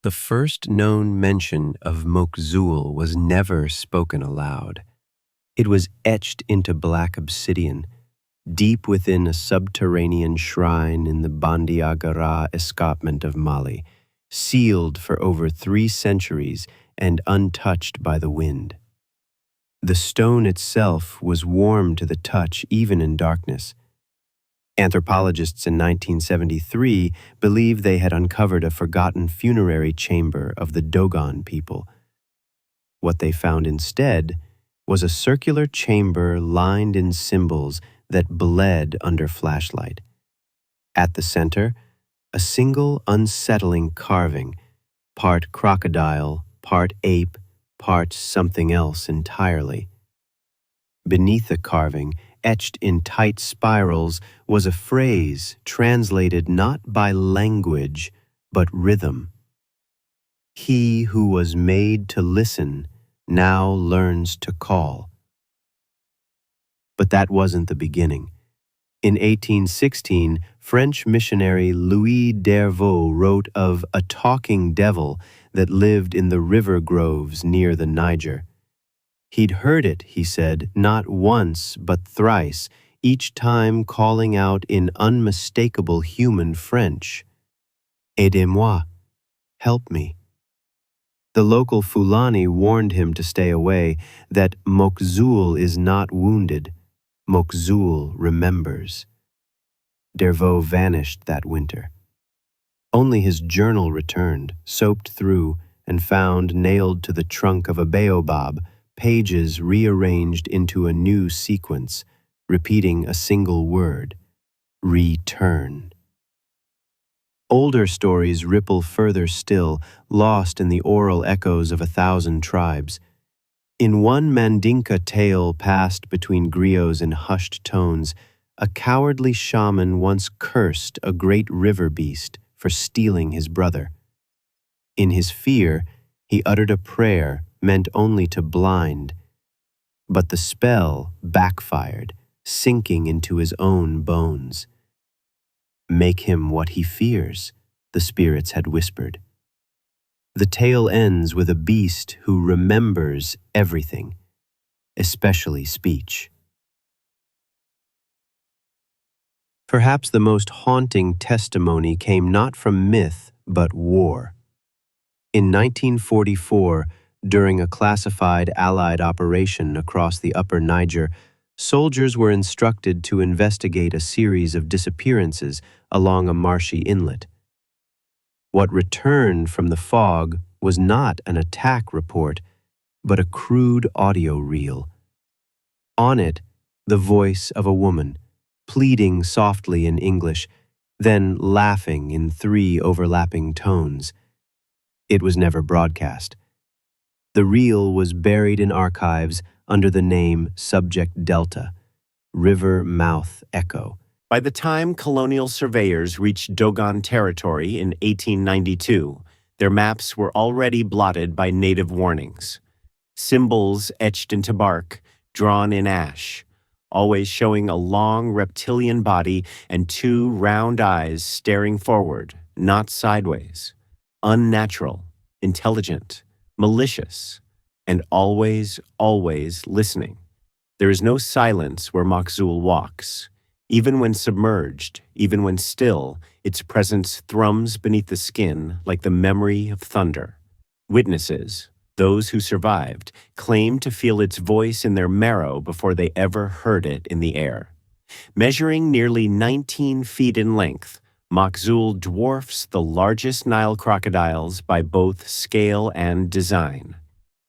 The first known mention of Mok'zul was never spoken aloud. It was etched into black obsidian, deep within a subterranean shrine in the Bandiagara Escarpment of Mali, sealed for over 3 centuries and untouched by the wind. The stone itself was warm to the touch even in darkness. Anthropologists in 1973 believed they had uncovered a forgotten funerary chamber of the Dogon people. What they found instead was a circular chamber lined in symbols that bled under flashlight. At the center, a single unsettling carving, part crocodile, part ape, part something else entirely. Beneath the carving, etched in tight spirals, was a phrase translated not by language, but rhythm. He who was made to listen now learns to call. But that wasn't the beginning. In 1816, French missionary Louis d'Hervaux wrote of a talking devil that lived in the river groves near the Niger. He'd heard it, he said, not once but thrice, each time calling out in unmistakable human French, "Aidez-moi, help me." The local Fulani warned him to stay away, that Mok'zul is not wounded, Mok'zul remembers. D'Hervaux vanished that winter. Only his journal returned, soaped through, and found nailed to the trunk of a baobab, pages rearranged into a new sequence, repeating a single word: return. Older stories ripple further still, lost in the oral echoes of 1,000 tribes. In one Mandinka tale passed between griots in hushed tones, a cowardly shaman once cursed a great river beast for stealing his brother. In his fear, he uttered a prayer meant only to blind, but the spell backfired, sinking into his own bones. "Make him what he fears," the spirits had whispered. The tale ends with a beast who remembers everything, especially speech. Perhaps the most haunting testimony came not from myth, but war. In 1944, during a classified Allied operation across the upper Niger, soldiers were instructed to investigate a series of disappearances along a marshy inlet. What returned from the fog was not an attack report, but a crude audio reel. On it, the voice of a woman, pleading softly in English, then laughing in 3 overlapping tones. It was never broadcast. The reel was buried in archives under the name Subject Delta, River Mouth Echo. By the time colonial surveyors reached Dogon territory in 1892, their maps were already blotted by native warnings. Symbols etched into bark, drawn in ash, always showing a long reptilian body and 2 round eyes staring forward, not sideways. Unnatural, intelligent, malicious, and always, always listening. There is no silence where Mok'zul walks. Even when submerged, even when still, its presence thrums beneath the skin like the memory of thunder. Witnesses, those who survived, claim to feel its voice in their marrow before they ever heard it in the air. Measuring nearly 19 feet in length, Mok'zul dwarfs the largest Nile crocodiles by both scale and design.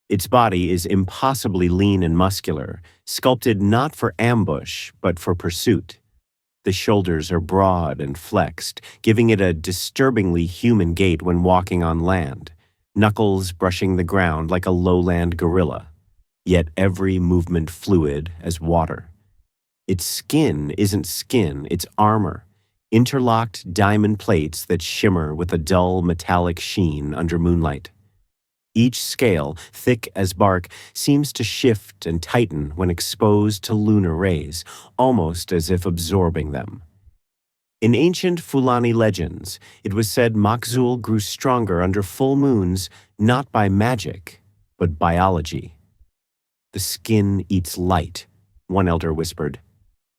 Its body is impossibly lean and muscular, sculpted not for ambush, but for pursuit. The shoulders are broad and flexed, giving it a disturbingly human gait when walking on land, knuckles brushing the ground like a lowland gorilla, yet every movement fluid as water. Its skin isn't skin, it's armor, interlocked diamond plates that shimmer with a dull metallic sheen under moonlight. Each scale, thick as bark, seems to shift and tighten when exposed to lunar rays, almost as if absorbing them. In ancient Fulani legends, it was said Mok'zul grew stronger under full moons, not by magic, but biology. "The skin eats light," one elder whispered,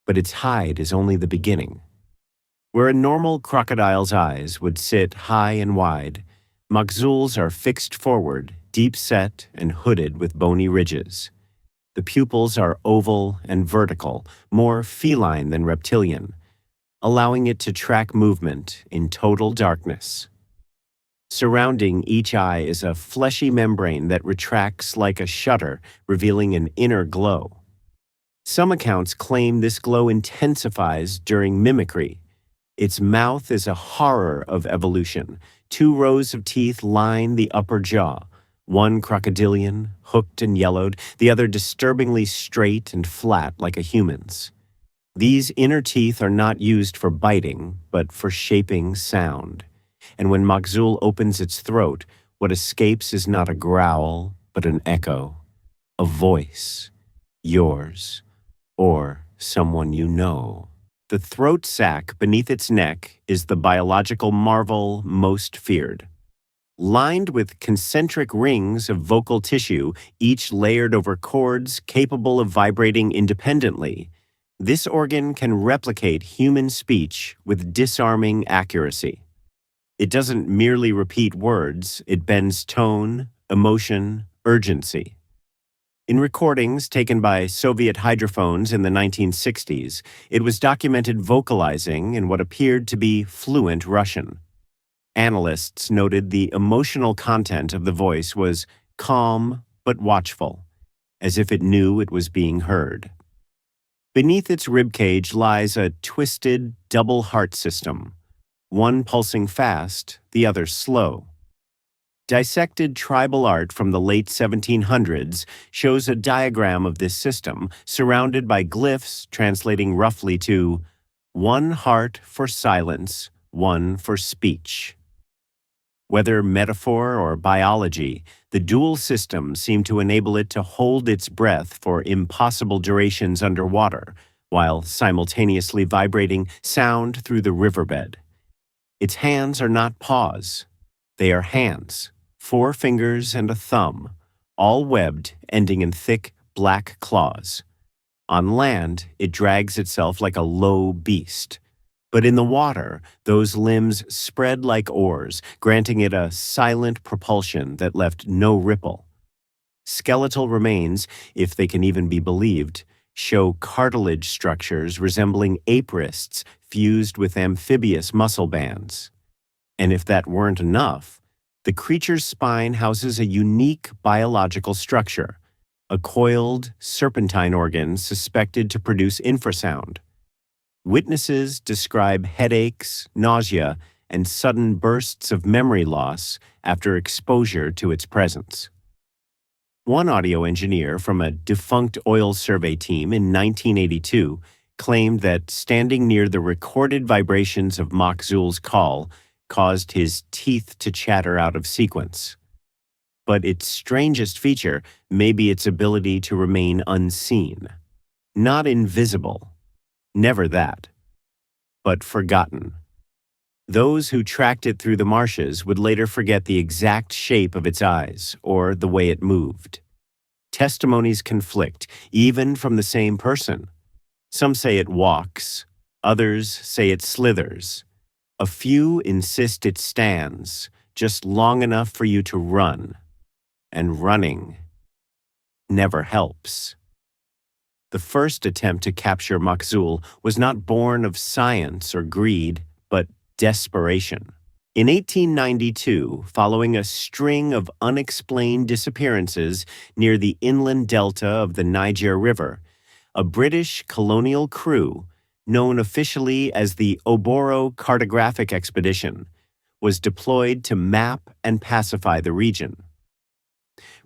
"but its hide is only the beginning." Where a normal crocodile's eyes would sit high and wide, Mok'zul's are fixed forward, deep-set and hooded with bony ridges. The pupils are oval and vertical, more feline than reptilian, allowing it to track movement in total darkness. Surrounding each eye is a fleshy membrane that retracts like a shutter, revealing an inner glow. Some accounts claim this glow intensifies during mimicry. Its mouth is a horror of evolution. 2 rows of teeth line the upper jaw, one crocodilian, hooked and yellowed, the other disturbingly straight and flat like a human's. These inner teeth are not used for biting, but for shaping sound. And when Mok'zul opens its throat, what escapes is not a growl, but an echo, a voice, yours, or someone you know. The throat sac beneath its neck is the biological marvel most feared. Lined with concentric rings of vocal tissue, each layered over cords capable of vibrating independently, this organ can replicate human speech with disarming accuracy. It doesn't merely repeat words, it bends tone, emotion, urgency. In recordings taken by Soviet hydrophones in the 1960s, it was documented vocalizing in what appeared to be fluent Russian. Analysts noted the emotional content of the voice was calm but watchful, as if it knew it was being heard. Beneath its ribcage lies a twisted double heart system, one pulsing fast, the other slow. Dissected tribal art from the late 1700s shows a diagram of this system surrounded by glyphs translating roughly to "one heart for silence, one for speech." Whether metaphor or biology, the dual system seemed to enable it to hold its breath for impossible durations underwater, while simultaneously vibrating sound through the riverbed. Its hands are not paws. They are hands, 4 fingers and a thumb, all webbed, ending in thick, black claws. On land, it drags itself like a low beast. But in the water, those limbs spread like oars, granting it a silent propulsion that left no ripple. Skeletal remains, if they can even be believed, show cartilage structures resembling ape wrists fused with amphibious muscle bands. And if that weren't enough, the creature's spine houses a unique biological structure, a coiled, serpentine organ suspected to produce infrasound. Witnesses describe headaches, nausea, and sudden bursts of memory loss after exposure to its presence. One audio engineer from a defunct oil survey team in 1982 claimed that standing near the recorded vibrations of Mok'zul's call caused his teeth to chatter out of sequence. But its strangest feature may be its ability to remain unseen. Not invisible. Never that. But forgotten. Those who tracked it through the marshes would later forget the exact shape of its eyes or the way it moved. Testimonies conflict, even from the same person. Some say it walks, others say it slithers. A few insist it stands, just long enough for you to run. And running never helps. The first attempt to capture Mok'zul was not born of science or greed, but desperation. In 1892, following a string of unexplained disappearances near the inland delta of the Niger River, a British colonial crew, known officially as the Oboro Cartographic Expedition, was deployed to map and pacify the region.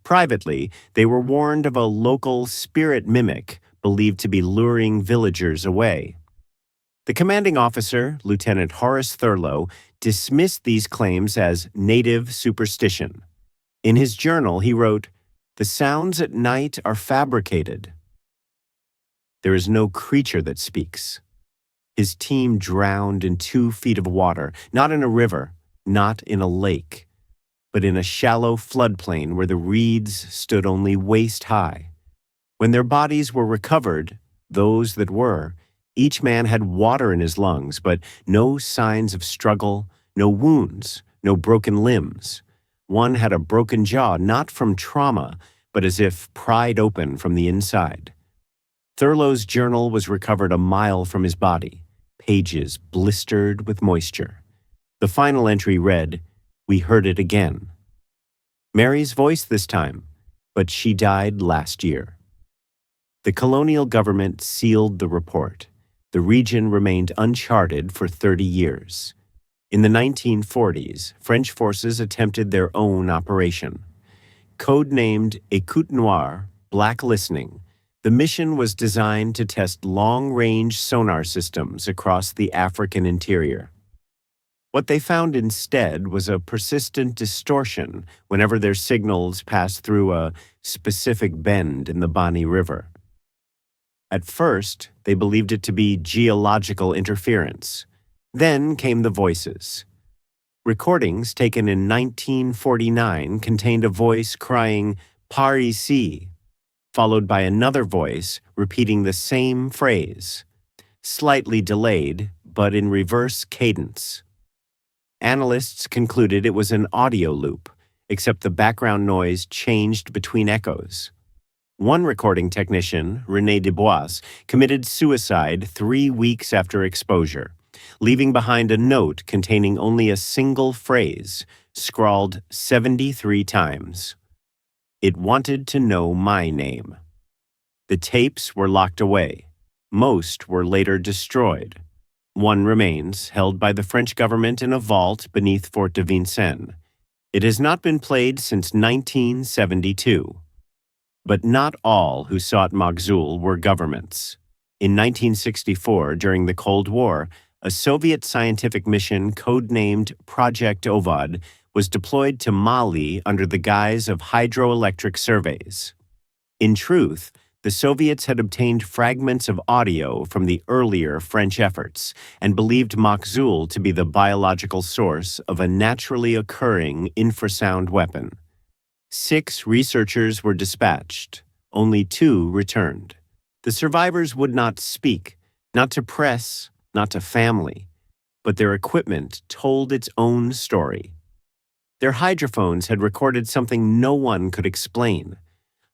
Privately, they were warned of a local spirit mimic believed to be luring villagers away. The commanding officer, Lieutenant Horace Thurlow, dismissed these claims as native superstition. In his journal, he wrote, "The sounds at night are fabricated. There is no creature that speaks." His team drowned in 2 feet of water, not in a river, not in a lake, but in a shallow floodplain where the reeds stood only waist high. When their bodies were recovered, those that were, each man had water in his lungs, but no signs of struggle, no wounds, no broken limbs. One had a broken jaw, not from trauma, but as if pried open from the inside. Thurlow's journal was recovered a mile from his body, pages blistered with moisture. The final entry read, "We heard it again." Mary's voice this time, but she died last year. The colonial government sealed the report. The region remained uncharted for 30 years. In the 1940s, French forces attempted their own operation. Codenamed Écoute Noire, Black Listening, the mission was designed to test long-range sonar systems across the African interior. What they found instead was a persistent distortion whenever their signals passed through a specific bend in the Bani River. At first, they believed it to be geological interference. Then came the voices. Recordings taken in 1949 contained a voice crying, "Par ici," followed by another voice repeating the same phrase, slightly delayed, but in reverse cadence. Analysts concluded it was an audio loop, except the background noise changed between echoes. One recording technician, René Dubois, committed suicide 3 weeks after exposure, leaving behind a note containing only a single phrase, scrawled 73 times. "It wanted to know my name." The tapes were locked away. Most were later destroyed. One remains, held by the French government in a vault beneath Fort de Vincennes. It has not been played since 1972. But not all who sought Mok'zul were governments. In 1964, during the Cold War, a Soviet scientific mission codenamed Project Ovad was deployed to Mali under the guise of hydroelectric surveys. In truth, the Soviets had obtained fragments of audio from the earlier French efforts and believed Mok'zul to be the biological source of a naturally occurring infrasound weapon. 6 researchers were dispatched. Only 2 returned. The survivors would not speak, not to press, not to family, but their equipment told its own story. Their hydrophones had recorded something no one could explain,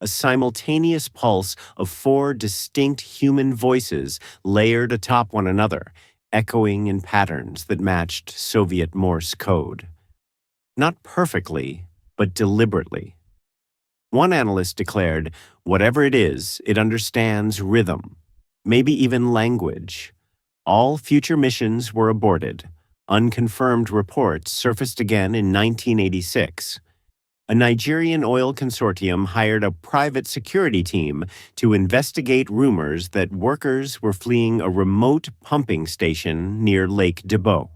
a simultaneous pulse of 4 distinct human voices layered atop one another, echoing in patterns that matched Soviet Morse code. Not perfectly, but deliberately. One analyst declared, "Whatever it is, it understands rhythm, maybe even language." All future missions were aborted. Unconfirmed reports surfaced again in 1986. A Nigerian oil consortium hired a private security team to investigate rumors that workers were fleeing a remote pumping station near Lake Debo.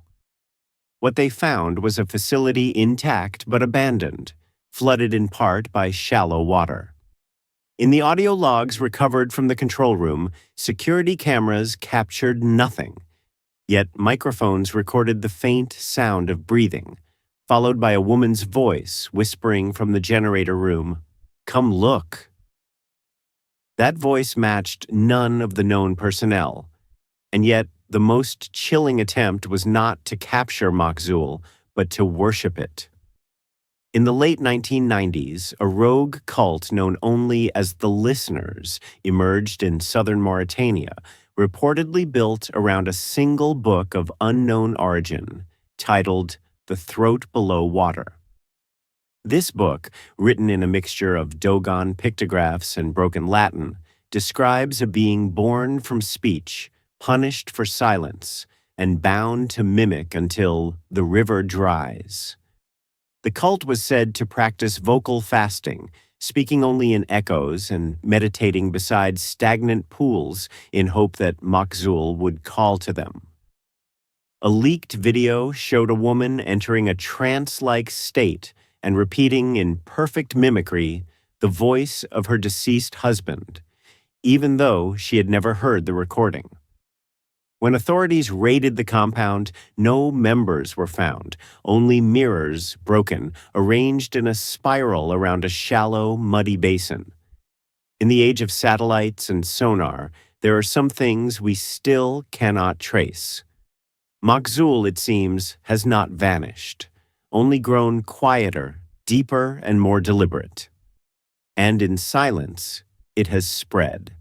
What they found was a facility intact but abandoned, flooded in part by shallow water. In the audio logs recovered from the control room, security cameras captured nothing. Yet microphones recorded the faint sound of breathing, followed by a woman's voice whispering from the generator room, "Come look." That voice matched none of the known personnel, and yet the most chilling attempt was not to capture Mok'zul, but to worship it. In the late 1990s, a rogue cult known only as the Listeners emerged in southern Mauritania, reportedly built around a single book of unknown origin, titled The Throat Below Water. This book, written in a mixture of Dogon pictographs and broken Latin, describes a being born from speech, punished for silence, and bound to mimic until the river dries. The cult was said to practice vocal fasting, speaking only in echoes and meditating beside stagnant pools in hope that Mok'zul would call to them. A leaked video showed a woman entering a trance-like state and repeating in perfect mimicry the voice of her deceased husband, even though she had never heard the recording. When authorities raided the compound, no members were found, only mirrors, broken, arranged in a spiral around a shallow, muddy basin. In the age of satellites and sonar, there are some things we still cannot trace. Mok'zul, it seems, has not vanished, only grown quieter, deeper, and more deliberate. And in silence, it has spread.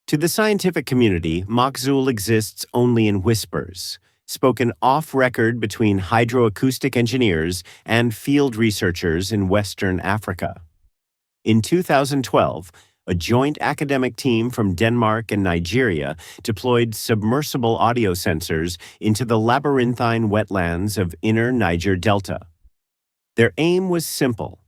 To the scientific community, Mok'zul exists only in whispers, spoken off-record between hydroacoustic engineers and field researchers in Western Africa. In 2012, a joint academic team from Denmark and Nigeria deployed submersible audio sensors into the labyrinthine wetlands of inner Niger Delta. Their aim was simple: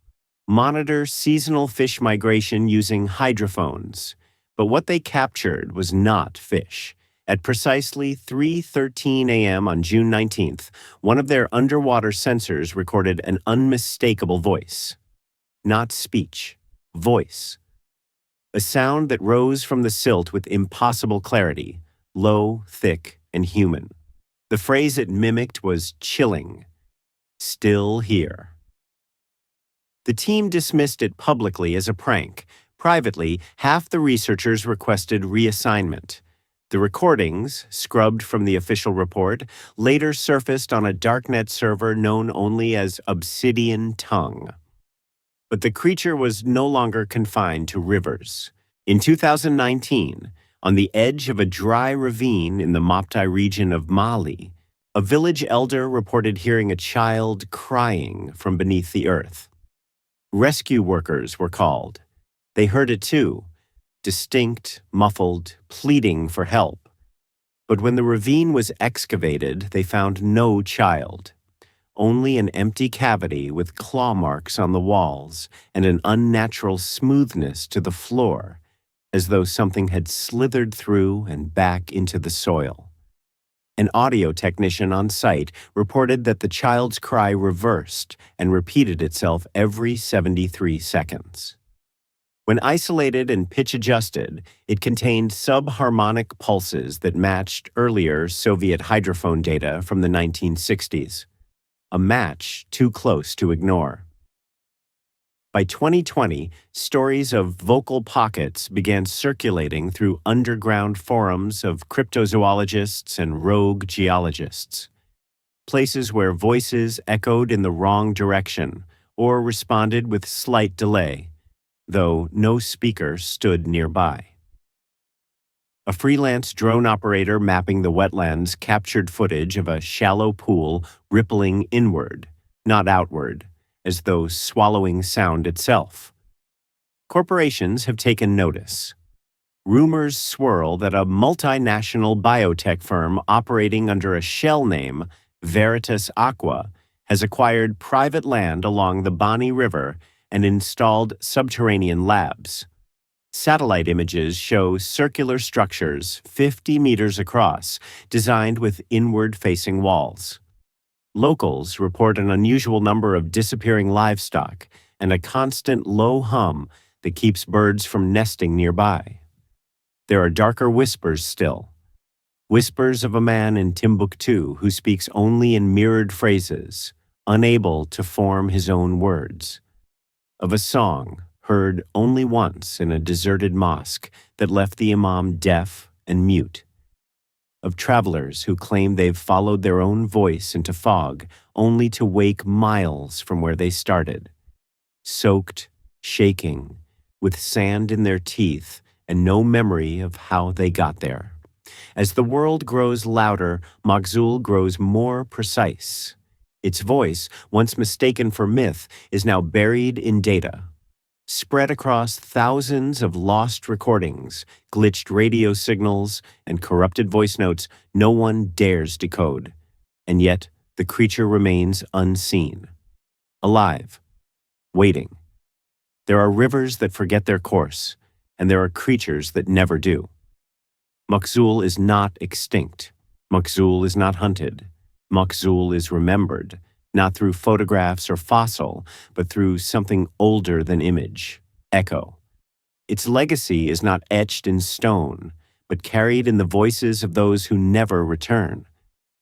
monitor seasonal fish migration using hydrophones. But what they captured was not fish. At precisely 3:13 a.m. on June 19th, one of their underwater sensors recorded an unmistakable voice. Not speech, voice. A sound that rose from the silt with impossible clarity, low, thick, and human. The phrase it mimicked was chilling. Still here. The team dismissed it publicly as a prank. Privately, half the researchers requested reassignment. The recordings, scrubbed from the official report, later surfaced on a darknet server known only as Obsidian Tongue. But the creature was no longer confined to rivers. In 2019, on the edge of a dry ravine in the Mopti region of Mali, a village elder reported hearing a child crying from beneath the earth. Rescue workers were called. They heard it too, distinct, muffled, pleading for help. But when the ravine was excavated, they found no child, only an empty cavity with claw marks on the walls and an unnatural smoothness to the floor, as though something had slithered through and back into the soil. An audio technician on site reported that the child's cry reversed and repeated itself every 73 seconds. When isolated and pitch-adjusted, it contained subharmonic pulses that matched earlier Soviet hydrophone data from the 1960s, a match too close to ignore. By 2020, stories of vocal pockets began circulating through underground forums of cryptozoologists and rogue geologists, places where voices echoed in the wrong direction or responded with slight delay, though no speaker stood nearby. A freelance drone operator mapping the wetlands captured footage of a shallow pool rippling inward, not outward, as though swallowing sound itself. Corporations have taken notice. Rumors swirl that a multinational biotech firm operating under a shell name, Veritas Aqua, has acquired private land along the Bani River and installed subterranean labs. Satellite images show circular structures 50 meters across, designed with inward-facing walls. Locals report an unusual number of disappearing livestock and a constant low hum that keeps birds from nesting nearby. There are darker whispers still. Whispers of a man in Timbuktu who speaks only in mirrored phrases, unable to form his own words. Of a song heard only once in a deserted mosque that left the imam deaf and mute. Of travelers who claim they've followed their own voice into fog only to wake miles from where they started. Soaked, shaking, with sand in their teeth and no memory of how they got there. As the world grows louder, Mok'zul grows more precise. Its voice, once mistaken for myth, is now buried in data. Spread across thousands of lost recordings, glitched radio signals, and corrupted voice notes no one dares decode. And yet, the creature remains unseen. Alive. Waiting. There are rivers that forget their course, and there are creatures that never do. Mok'zul is not extinct. Mok'zul is not hunted. Mok'zul is remembered, not through photographs or fossil, but through something older than image, echo. Its legacy is not etched in stone, but carried in the voices of those who never return.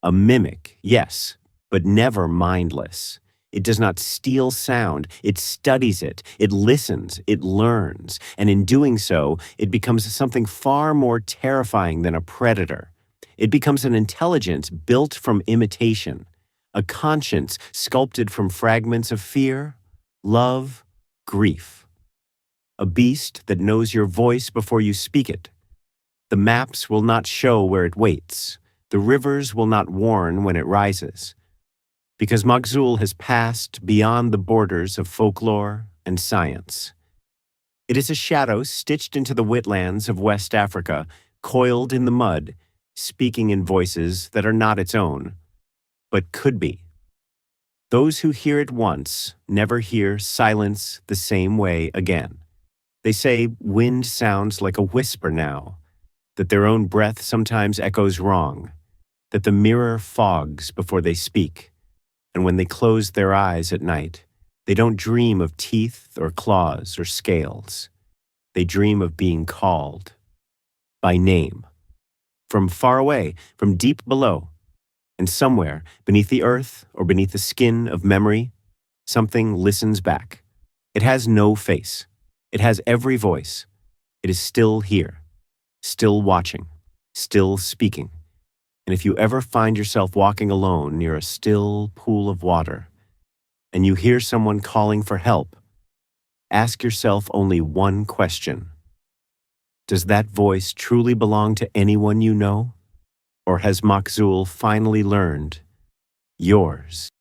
A mimic, yes, but never mindless. It does not steal sound, it studies it, it listens, it learns, and in doing so, it becomes something far more terrifying than a predator. It becomes an intelligence built from imitation, a conscience sculpted from fragments of fear, love, grief. A beast that knows your voice before you speak it. The maps will not show where it waits. The rivers will not warn when it rises. Because Mok'zul has passed beyond the borders of folklore and science. It is a shadow stitched into the wetlands of West Africa, coiled in the mud, speaking in voices that are not its own, but could be. Those who hear it once never hear silence the same way again. They say wind sounds like a whisper now, that their own breath sometimes echoes wrong, that the mirror fogs before they speak, and when they close their eyes at night, they don't dream of teeth or claws or scales. They dream of being called by name, from far away, from deep below, and somewhere beneath the earth or beneath the skin of memory, something listens back. It has no face. It has every voice. It is still here, still watching, still speaking. And if you ever find yourself walking alone near a still pool of water, and you hear someone calling for help, ask yourself only one question. Does that voice truly belong to anyone you know? Or has Mok'zul finally learned yours?